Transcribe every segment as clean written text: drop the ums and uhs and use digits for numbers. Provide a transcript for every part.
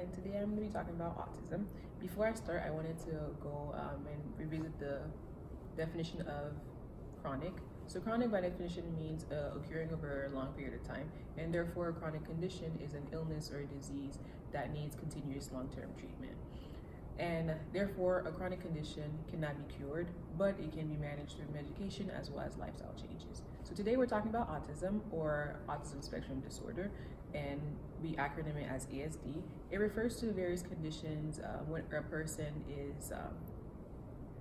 and today I'm going to be talking about autism. Before I start, I wanted to go and revisit the definition of chronic. So chronic by definition means occurring over a long period of time, and therefore a chronic condition is an illness or a disease that needs continuous long-term treatment. And therefore a chronic condition cannot be cured, but it can be managed through medication as well as lifestyle changes. So today we're talking about autism, or autism spectrum disorder, and we acronym it as ASD. It refers to various conditions when a person is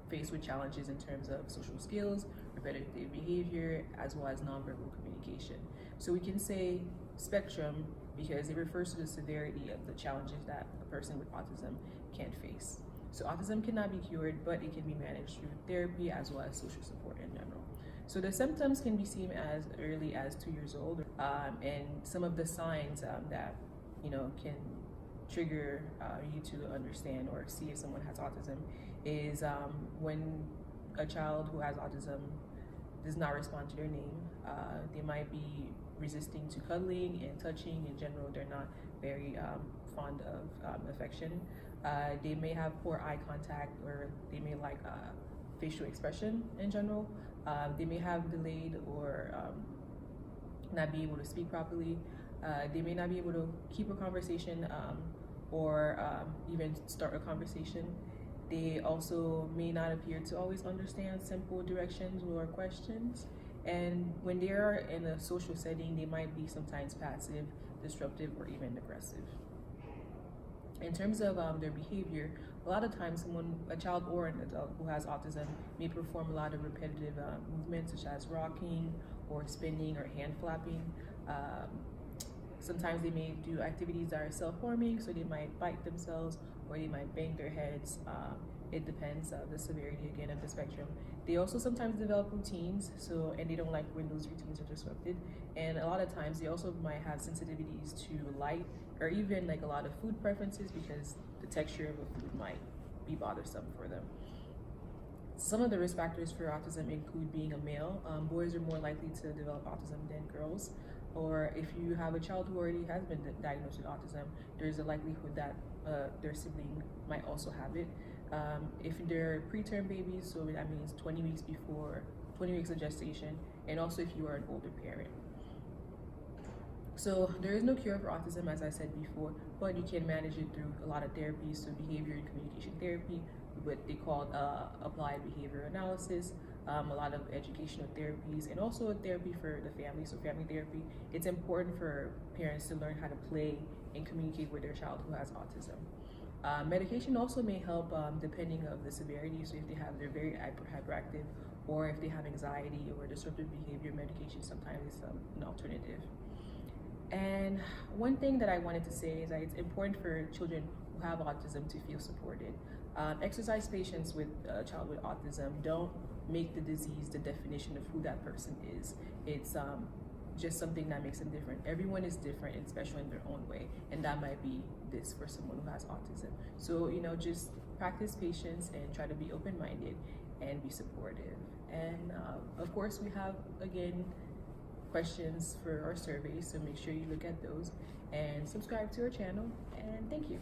faced with challenges in terms of social skills, repetitive behavior, as well as nonverbal communication. So we can say spectrum because it refers to the severity of the challenges that a person with autism can face. So autism cannot be cured, but it can be managed through therapy as well as social support in general. So the symptoms can be seen as early as 2 years old, and some of the signs that can trigger you to understand or see if someone has autism is when a child who has autism does not respond to their name. They might be resisting to cuddling and touching. In general, they're not very fond of affection. They may have poor eye contact, or they may like facial expression in general. They may have delayed or not be able to speak properly. They may not be able to keep a conversation or even start a conversation. They also may not appear to always understand simple directions or questions. And when they are in a social setting, they might be sometimes passive, disruptive, or even aggressive. In terms of their behavior, a lot of times a child or an adult who has autism may perform a lot of repetitive movements such as rocking or spinning or hand flapping. Sometimes they may do activities that are self-harming, so they might bite themselves or they might bang their heads. It depends the severity again of the spectrum. They also sometimes develop routines, and they don't like when those routines are disrupted. And a lot of times they also might have sensitivities to light or even like a lot of food preferences because the texture of a food might be bothersome for them. Some of the risk factors for autism include being a male. Boys are more likely to develop autism than girls. Or if you have a child who already has been diagnosed with autism, there's a likelihood that their sibling might also have it. If they're preterm babies, so that means 20 weeks of gestation, and also if you are an older parent. So there is no cure for autism, as I said before, but you can manage it through a lot of therapies, so behavior and communication therapy, what they call applied behavior analysis, a lot of educational therapies, and also therapy for the family, so family therapy. It's important for parents to learn how to play and communicate with their child who has autism. Medication also may help depending of the severity, so if they're very hyperactive, or if they have anxiety or disruptive behavior, medication sometimes is an alternative. And one thing that I wanted to say is that it's important for children who have autism to feel supported. Exercise patients with a child with autism don't make the disease the definition of who that person is. It's just something that makes them different. Everyone is different and special in their own way, and that might be this for someone who has autism. So just practice patience and try to be open-minded and be supportive. And of course, we have again questions for our survey, so make sure you look at those and subscribe to our channel, and thank you.